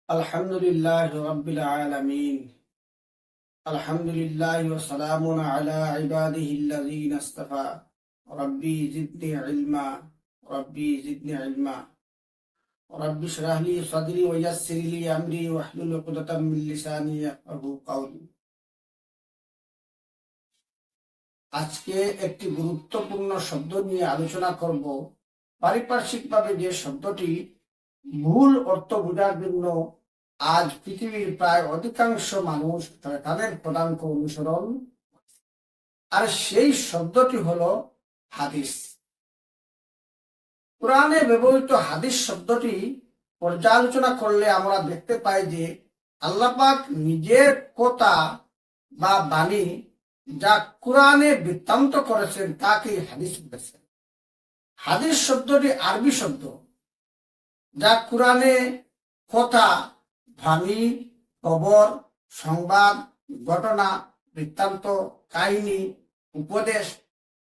আলহামদুলিল্লাহি রাব্বিল আলামিন। আলহামদুলিল্লাহি ওয়া সালামুন আলা ইবাদিহিল্লাযীনা ইসতাফা। রাব্বি জিদনি ইলমা, রাব্বি জিদনি ইলমা। রাব্বি ইশরাহ লি সাদরি ওয়া ইয়াসসির লি আমরি ওয়াহলুল উকদাতাম মিন লিসানি ইয়াফকাহু কাওলি। আজকে একটি গুরুত্বপূর্ণ শব্দ নিয়ে আলোচনা করব। পারিপার্শ্বিকভাবে যে শব্দটি ভুল অর্থ বোঝার জন্য আজ পৃথিবীর প্রায় অধিকাংশ মানুষ তাদের পদাঙ্ক অনুসরণ, আর সেই শব্দটি হলো হাদিস। কোরআনে ব্যবহৃত হাদিস শব্দটি পর্যালোচনা করলে আমরা দেখতে পাই যে আল্লাহ পাক নিজের কথা বা বাণী যা কোরআনে বৃত্তান্ত করেছেন তাকে হাদিস বলেছেন। হাদিস শব্দটি আরবি শব্দ যা কোরআনে কথা, বাণী, খবর, সংবাদ, ঘটনা, বৃত্তান্ত, কাহিনী, উপদেশ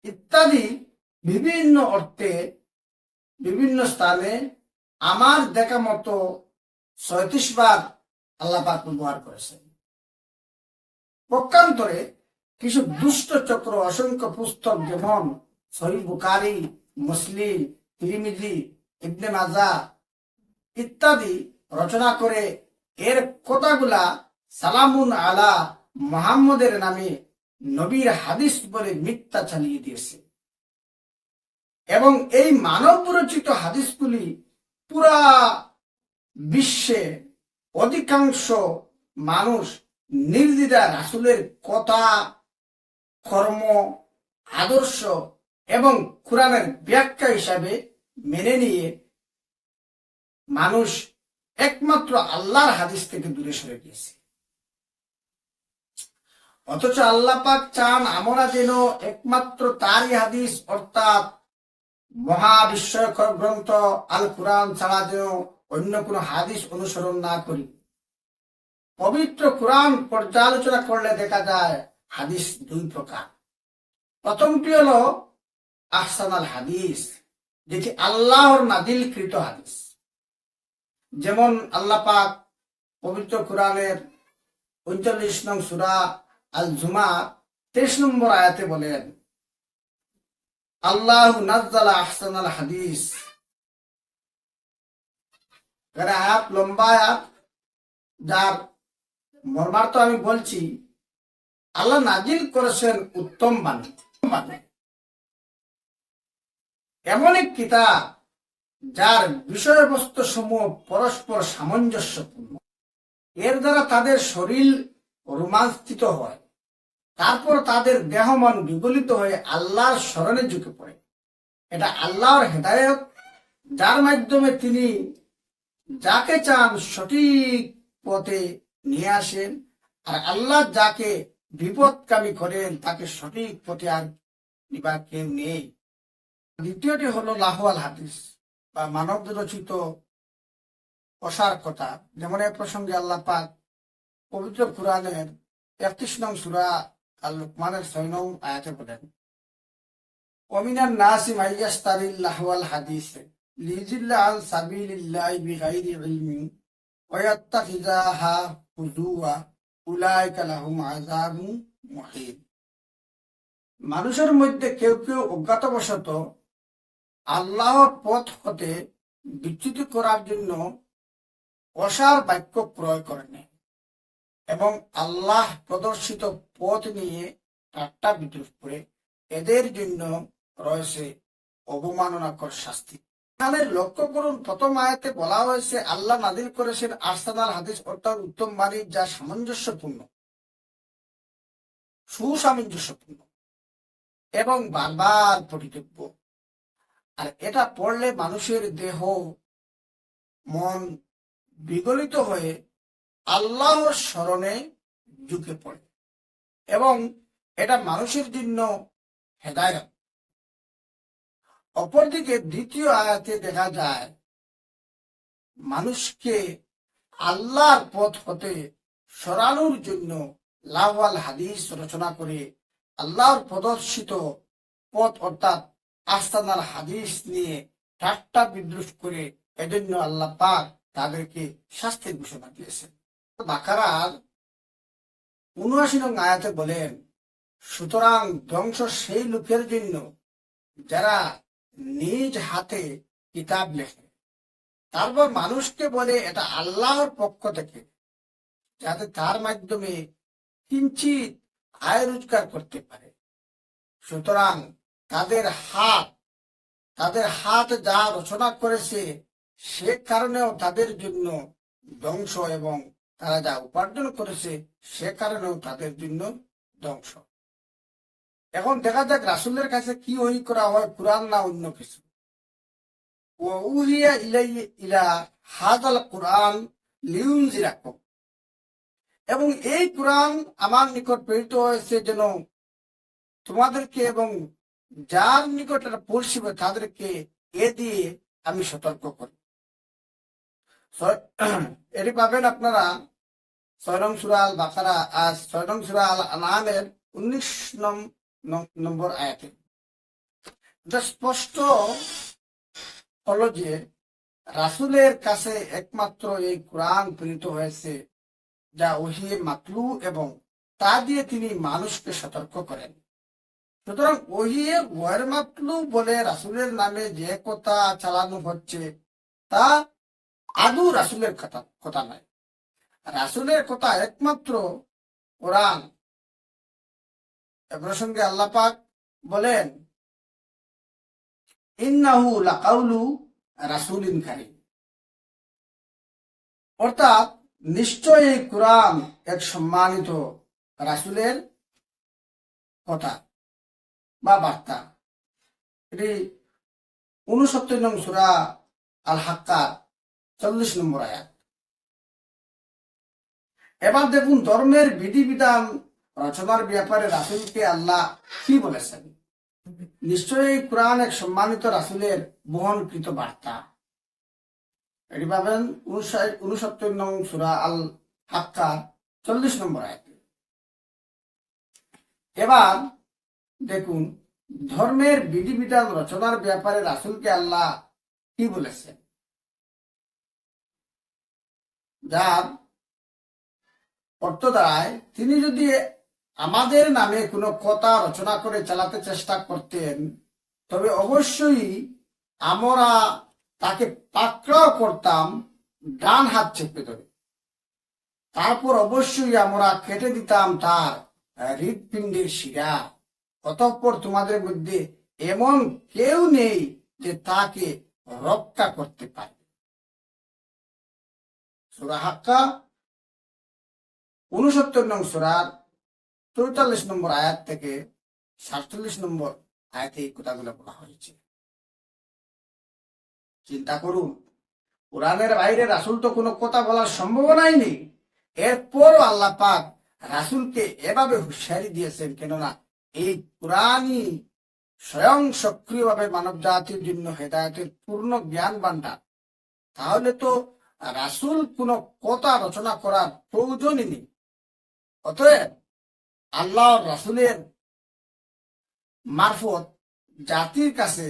ইত্যাদি বিভিন্ন অর্থে বিভিন্ন স্থানে আমার দেখা মতো ৩৬ বার আল্লাহ পাক ব্যবহার করেছেন। পক্ষান্তরে কিছু দুষ্ট চক্র অসংখ্য পুস্তক যেমন সহিহ বুখারী, মুসলিম, তিরমিজি, ইবনে মাজাহ ইত্যাদি রচনা করে এর কথাগুলা সালামুন আলা মুহাম্মদের নামে নবীর হাদিস বলে মিথ্যা চালিয়ে দিয়েছে এবং এই মানব রচিত হাদিসগুলি পুরা বিশ্বে অধিকাংশ মানুষ নির্দ্বিধায় রাসূলের কথা, কর্ম, আদর্শ এবং কোরআনের ব্যাখ্যা হিসাবে মেনে নিয়ে মানুষ একমাত্র আল্লাহর হাদিস থেকে দূরে সরে গিয়েছে। অথচ আল্লাহ পাক চান আমরা যেন একমাত্র তারই হাদিস অর্থাৎ মহাবিস্ময়কর গ্রন্থ আল কোরআন ছাড়া যেন অন্য কোনো হাদিস অনুসরণ না করি। পবিত্র কোরআন পর্যালোচনা করলে দেখা যায় হাদিস দুই প্রকার। প্রথমটি হলো আহসানাল হাদিস, যেটি আল্লাহর নাযিলকৃত হাদিস। যেমন আল্লাহ পাক পবিত্র কোরআনের ৩৯ নং সূরা আল জুমার ২৩ নম্বর আয়াতে বলেন, আল্লাহু নাজ্জালা আহসানাল হাদিস। এখানে আয়াত লম্বা আয়াত, যার মর্মার্থ আমি বলছি। আল্লাহ নাজিল করেছেন উত্তম বাণী, এমন এক কিতাব যার বিষয়বস্তু সমূহ পরস্পর সামঞ্জস্যপূর্ণ। এর দ্বারা তাদের শরীর রোমাঞ্চিত হয়, তারপর তাদের দেহ মন বিগলিত হয়ে আল্লাহর স্মরণে ঝুঁকে পড়ে। এটা আল্লাহর হেদায়েত, যার মাধ্যমে তিনি যাকে চান সঠিক পথে নিয়ে আসেন, আর আল্লাহ যাকে বিপদকামী করেন তাকে সঠিক পথে আর নিবার কেউ নেই। দ্বিতীয়টি হলো লাহওয়াল হাদিস বা মানব রচিত অসার কথা। যেমন এ প্রসঙ্গে আল্লাহ পাক পবিত্র কোরআনের ৩১ নং সূরা আল লুকমানের ৬ নং আয়াতে বলেন, ওয়ামিনান নাসি মান ইয়াশতারিল লাহওয়াল হাদিস লিয়ুযিল্লা আন সাবিলিল্লাহি বিগাইরি ইলমিন ওয়া ইয়াত্তাখিযাহা হুজুওয়া উলাইকা লাহুম আযাবুন মুহিন। মানুষের মধ্যে কেউ কেউ অজ্ঞাতবশত আল্লাহর পথ হতে বিচ্যুত করার জন্য অসার বাক্য প্রয়োগ করে নেয় এবং আল্লাহ প্রদর্শিত পথ নিয়ে ঠাট্টা বিদ্রুপ করে। এদের জন্য রয়েছে অবমাননাকর শাস্তি। এখানে লক্ষ্য করুন, প্রথম আয়াতে বলা হয়েছে আল্লাহ নাযিল করেছেন আহসানাল হাদিস অর্থাৎ উত্তম বাণী, যা সামঞ্জস্যপূর্ণ, সুসামঞ্জস্যপূর্ণ এবং বারবার পঠিতব্য। আর এটা পড়লে মানুষের দেহ মন বিগলিত হয়ে আল্লাহর স্মরণে ঝুঁকে পড়ে এবং এটা মানুষের জন্য হেদায়েত। অপরদিকে দ্বিতীয় আয়াতে দেখা যায় মানুষকে আল্লাহর পথ হতে সরানোর জন্য লাহওয়াল হাদিস রচনা করে আল্লাহর প্রদর্শিত পথ অর্থাৎ আহসানাল হাদিস নিয়ে ঠাট্টা বিদ্রুপ করে। এজন্য আল্লাহ পাক তাদেরকে শাস্তির ঘোষণা দিয়েছেন। বাকারার ৭৯ নং আয়াতে বলেন, সুতরাং ধ্বংস সেই লোকের জন্য যারা নিজ হাতে কিতাব লেখে, তারপর মানুষকে বলে এটা আল্লাহর পক্ষ থেকে, যাতে তার মাধ্যমে কিঞ্চিত আয় রোজগার করতে পারে। সুতরাং তাদের হাত যা রচনা করেছে সে কারণেও তাদের জন্য ধ্বংস, এবং তারা যা উপার্জন করেছে সে কারণেও তাদের জন্য ধ্বংস। এখন দেখা যাক রাসূলের কাছে কি ওহী করা হয়, কুরআন না অন্য কিছু। ওয়া উহিয়া ইলা হাযাল কুরআন লিউনজিরাকুম, এবং এই কুরআন আমার নিকট প্রেরিত হয়েছে যেন তোমাদেরকে এবং যার নিকট এটা পৌঁছিবে তাদেরকে এ দিয়ে আমি সতর্ক করি। এটি পাবেন আপনারা ৬ নং সূরা আল বাকারা ৬ নং সূরা আল আনআমের ১৯ নম্বর আয়াতে। এটা স্পষ্ট হলো যে রাসূলের কাছে একমাত্র এই কুরআন প্রেরিত হয়েছে যা ওহী মাতলু, এবং তা দিয়ে তিনি মানুষকে সতর্ক করেন। সুতরাং ওহী গয়র মাতলু বলে রাসূলের নামে যে কথা চালানো হচ্ছে তা আদৌ রাসূলের কথা নয়। রাসূলের কথা একমাত্র কোরআন। এ প্রসঙ্গে আল্লাহ পাক বলেন, ইন্নাহু লাকাউলু রাসূলিন কারীম, অর্থাৎ নিশ্চয়ই এই কুরআন এক সম্মানিত রাসূলের কথা বা বার্তা। এটি ৬৯ নং সূরা আল হাক্কার ৪০ নম্বর আয়াত। এবার দেখুন ধর্মের বিধিবিধান রচনার ব্যাপারে রাসূলকে আল্লাহ কি বলেছেন। নিশ্চয়ই কুরআন এক সম্মানিত রাসূলের বহনকৃত বার্তা। এটি পাবেন ৬৯ নং সূরা আল হাক্কার ৪০ নম্বর আয়াত। এবার দেখুন ধর্মের বিধিবিধান রচনার ব্যাপারে রাসূলকে আল্লাহ কি বলেছেন, যার অর্থ দাঁড়ায় তিনি যদি আমাদের নামে কোনো কথা রচনা করে চালাতে চেষ্টা করতেন তবে অবশ্যই আমরা তাকে পাকড়াও করতাম ডান হাত চেপে ধরে। তারপর অবশ্যই আমরা কেটে দিতাম তার হৃৎপিণ্ডের শিরা। অতঃপর তোমাদের মধ্যে এমন কেউ নেই যে তাকে রক্ষা করতে পারে। সূরা হাক্কা ৬৯ নং সূরার ৪৪ নম্বর আয়াত থেকে ৪৭ নম্বর আয়াতে এই কথাগুলো বলা হয়েছে। চিন্তা করুন, কোরআনের বাইরে রাসূল তো কোনো কথা বলার সম্ভাবনাই নেই। এরপরও আল্লাহ পাক রাসূলকে এভাবে হুঁশিয়ারি দিয়েছেন, কেননা এই কোরআনই স্বয়ং সক্রিয়ভাবে মানব জাতির জন্য হেদায়েতের পূর্ণ জ্ঞান ভান্ডার। তাহলে তো রাসূল কোনো কথা রচনা করার প্রয়োজনই নেই। অতএব আল্লাহ রাসূলের মারফত জাতির কাছে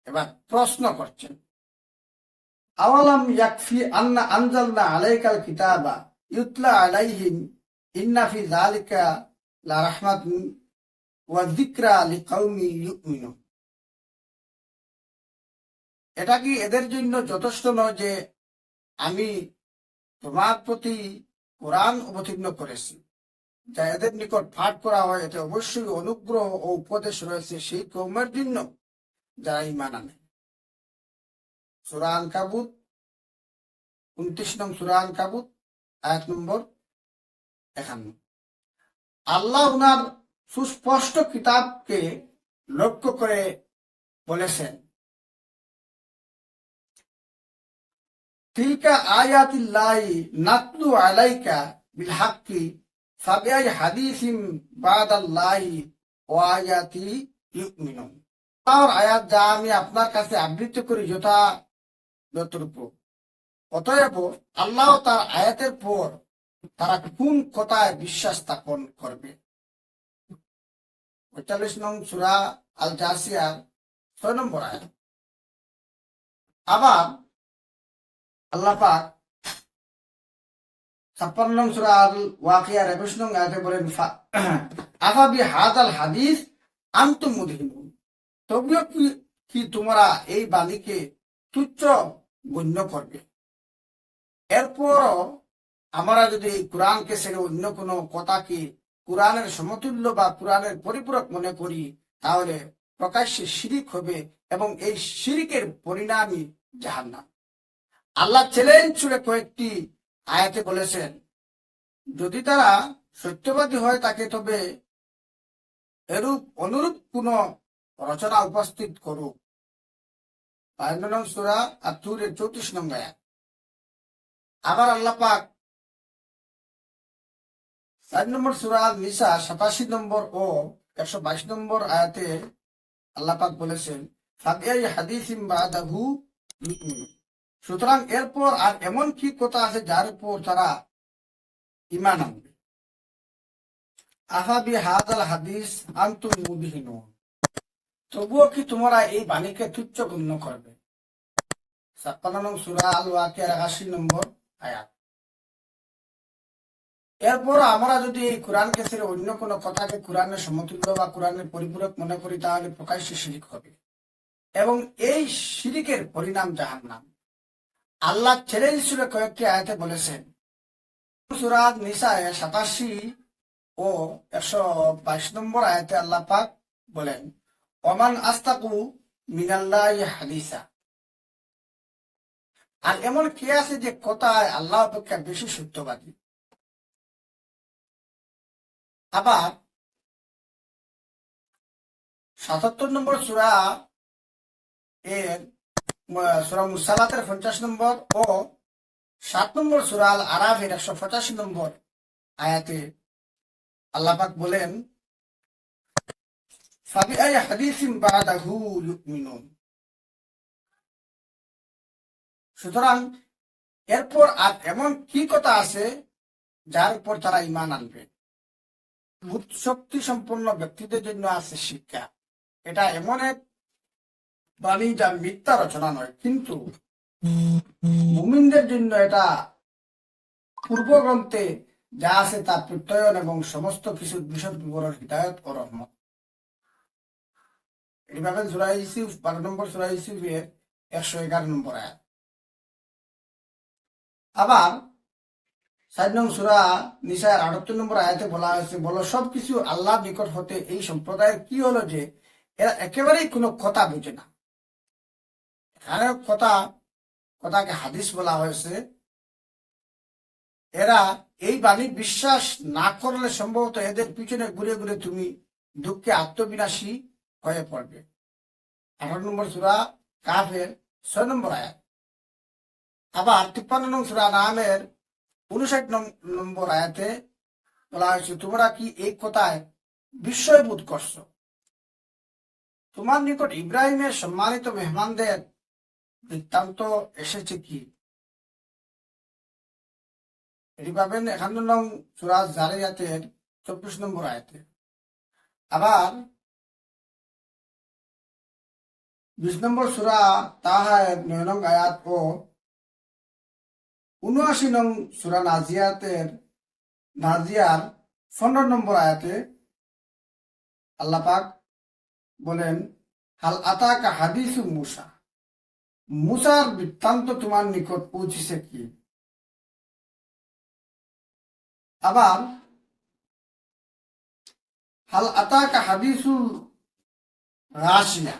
এবার প্রশ্ন করছেন, আওয়ালাম ইয়াকফি আন্না আনজালনা আলাইকাল কিতাবা ইউতলা আলাইহিম ইন্না ফি যালিকা লা রাহমাতুন ওয়া যিকরা লিকাউমি ইউমিনুন। এটা কি এদের জন্য যথেষ্ট নয় যে আমি তোমার প্রতি কোরআন অবতীর্ণ করেছি, যা এদের নিকট পাঠ করা হয়, এতে অবশ্যই অনুগ্রহ ও উপদেশ রয়েছে সেই কওমের জন্য যারা ঈমান আনে। সূরা আনকাবুত ২৯ নং সূরা আনকাবুত আয়াত নম্বর ৫১। আল্লাহ উনার সুস্পষ্ট কিতাবকে লক্ষ্য করে বলেছেন, তিলকা আয়াতিল্লাহি নাতলু আলাইকা বিল হাক্কি ফাবিআই হাদিসিম বাদাল্লাহি ওয়া আয়াতি ইউমিনুন। তার আয়াত যা আমি আপনার কাছে আবৃত্তি করি যথাযথরূপ, অতএব আল্লাহ তার আয়াতের পর তারা কোন কথায় বিশ্বাস স্থাপন করবে। ৪৫ নং সূরা আল জাসিয়ার ৬ নম্বর আয়াত। আবার আল্লাহ পাক 56 নং সূরা আল ওয়াকিয়ার 21 নং আয়াতে বলেন আফা বি হাদাল হাদিস আনতুম মুদহিনুন, তবুও কি তোমরা এই বাণীকে তুচ্ছ গণ্য করবে? এরপরও আমরা যদি কোরআনকে ছেড়ে অন্য কোনো কথাকে কোরআনের সমতুল্য বা কোরআনের পরিপূরক মনে করি, তাহলে প্রকাশ্যে শিরিক হবে এবং এই শিরিকের পরিণামই জাহান্নাম। আল্লাহ চ্যালেঞ্জ ছুড়ে কয়েকটি আয়াতে বলেছেন, যদি তারা সত্যবাদী হয় তাকে তবে এরূপ অনুরূপ কোন রচনা উপস্থিত করুক। 52 নং সূরা আত-তুরের 34 নং আয়াত। আবার আল্লাহ পাক 4 নম্বর সূরা নিসা 87 নম্বর ও 122 নম্বর আয়াতে আল্লাহ পাক বলেছেন, ফাবিআই হাদিসিম বাদাহু ইউমিনুন। সুতরাং এরপর আর এমন কি কথা আছে যার উপর তারা ঈমান আনবে? আফা বি হাযাল হাদিস আনতুম মুদহিনুন, তবুও কি তোমরা এই বাণীকে তুচ্ছ গণ্য করবে? 56 নং সূরা আল ওয়াকিয়ার 80 নম্বর আয়াত। এরপর আমরা যদি এই কোরআনকে ছেড়ে অন্য কোনো কথাকে কোরআনের সমতুল্য বা কোরআনের পরিপূরক মনে করি, তাহলে প্রকাশ্যে শিরিক হবে এবং এই শিরিকের পরিণাম জাহান্নাম। আল্লাহ চ্যালেঞ্জ হিসেবে কয়েকটি আয়াতে বলেছেন। সূরা নিসা 87 ও 122 নম্বর আয়াতে আল্লাহ পাক বলেন, ওমান আস্তাকু মিনাল্লাহি হাদিসা। আর এমন কে আছে যে কথায় আল্লাহ অপেক্ষা বেশি সত্যবাদী? আবার 77 নম্বর সূরা এর সূরা মুসালাতের 50 নম্বর ও 7 নম্বর সূরা আল আরাফের 185 নম্বর আয়াতে আল্লাহ পাক বলেন, ফাবিআই হাদিসিম বাদাহু ইউমিনুন। সুতরাং এরপর আর এমন কি কথা আছে যার উপর তারা ঈমান আনবে? বুধ শক্তি সম্পন্ন ব্যক্তিদের জন্য আছে শিক্ষা। এটা এমন এক বাণী যা মিথ্যা রচনা নয়, কিন্তু মুমিনদের জন্য এটা পূর্বগ্রন্থে যা আছে তা প্রত্যয়ন এবং সমস্ত কিছুর বিশদ বিবরণ, হিদায়ত ও রহমত। এইভাবে সূরা ইউসুফ 12 নম্বর সূরা ইউসুফের 111 নম্বর আয়াত। আবার 4 নং সূরা নিসার 78 নম্বর আয়াতে বলা হয়েছে, বলো সবকিছু আল্লাহর নিকট হতে এই সম্প্রদায়ের কি হলো যে এরা একেবারেই কোনো কথা বুঝে না। এখানে কথাকে হাদিস বলা হয়েছে। এরা এই বাণী বিশ্বাস না করলে সম্ভবত এদের পিছনে ঘুরে ঘুরে তুমি দুঃখে আত্মবিনাশী হয়ে পড়বে। 18 নম্বর সূরা কাফের 6 নম্বর আয়াত। আবার 53 নং সূরা নামের 59 নম্বর আয়াতে বলা হয়েছে, তোমরা কি এই কথায় বিস্ময় বোধ করছো? তোমার নিকট ইব্রাহিমের সম্মানিত মেহমানদের বৃত্তান্ত এসেছে কি? এটি পাবেন 51 নং সূরা জারিয়াতের 24 নম্বর আয়াতে। আবার 20 নম্বর সূরা তাহার 9 নং আয়াত ও 79 নং সূরা নাজিয়ার 15 নম্বর আয়াতে আল্লাহ পাক বলেন, হাল আতাকা হাদিসু মুসা, মুসার বৃত্তান্ত তোমার নিকট পৌঁছেছে কি? আবার হাল আতাকা হাদিসুল গাশিয়া,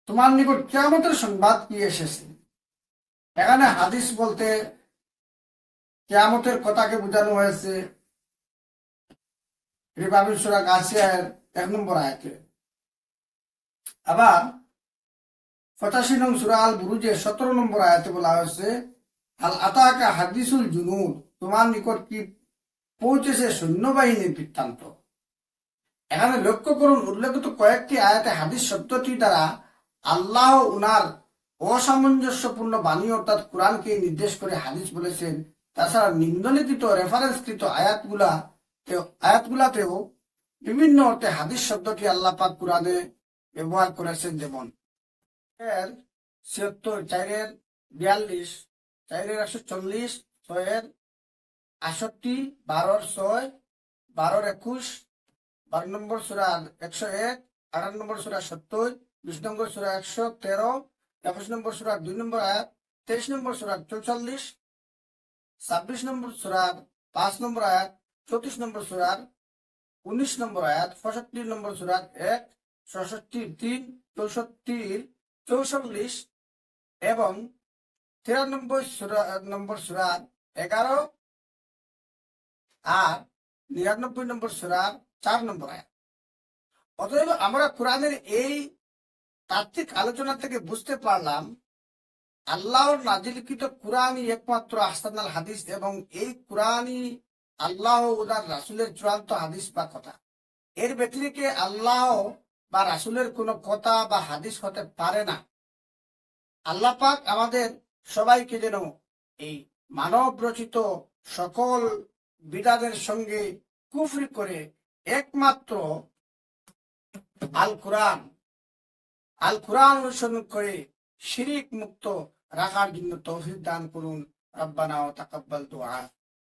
তোমার নিকট কিয়ামতের সংবাদ কি এসেছে? এখানে হাদিস বলতে কিয়ামতের কথাকে বোঝানো হয়েছে। সূরা গাশিয়ার 1 নম্বর আয়াতে। আবার 85 নং সূরা আল বুরুজের 17 নম্বর আয়াতে বলা হয়েছে, হাল আতাকা হাদিসুল জুনুদ, তোমার নিকট কি পৌঁছেছে সৈন্যবাহিনীর বৃত্তান্ত। এখানে লক্ষ্য করুন, উল্লেখিত কয়েকটি আয়াতে হাদিস শব্দটি দ্বারা আল্লাহ উনার অসামঞ্জস্যপূর্ণ বাণী অর্থাৎ কোরআনকে নির্দেশ করে হাদিস বলেছেন। তাছাড়া নিম্নলিখিত রেফারেন্সকৃত আয়াতগুলাতেও বিভিন্ন অর্থে হাদিস শব্দটি আল্লাহ পাক কোরআনে ব্যবহার করেছেন। যেমন 76 4 42, 4 140, 6 68, 12 6, 12 21, 12 নম্বর সূরা 101, 18 নম্বর সূরা 70, 20 নম্বর সূরা 113, 21 নম্বর সূরা 2 নম্বর আয়াত, 23 নম্বর সূরা 44, 26 নম্বর সূরা 5 নম্বর আয়াত, 34 নম্বর সূরা 19 নম্বর আয়াত, 65 নম্বর সূরা 1, 66 3, 64 44 এবং 93 নম্বর সূরা 11 আর 99 নম্বর সূরা 4 নম্বর আয়াত। অতএব আমরা কোরআনের এই তাত্ত্বিক আলোচনা থেকে বুঝতে পারলাম আল্লাহর নাজিলকৃত কোরআনই একমাত্র আহসানুল হাদিস এবং এই কোরআনই আল্লাহ ও তার রাসূলের চূড়ান্ত হাদিস বা কথা। এর ব্যতিরেকে আল্লাহ বা রাসূলের কোনো কথা বা হাদিস হতে পারে না। আল্লাহ পাক আমাদের সবাইকে যেন এই মানব রচিত সকল বিদাতের সঙ্গে কুফরি করে একমাত্র আল কোরআন অনুসরণ করে শিরিক মুক্ত রাখার জন্য তৌফিক দান করুন। রব্বানা ওয়া তাকাব্বাল দুআ।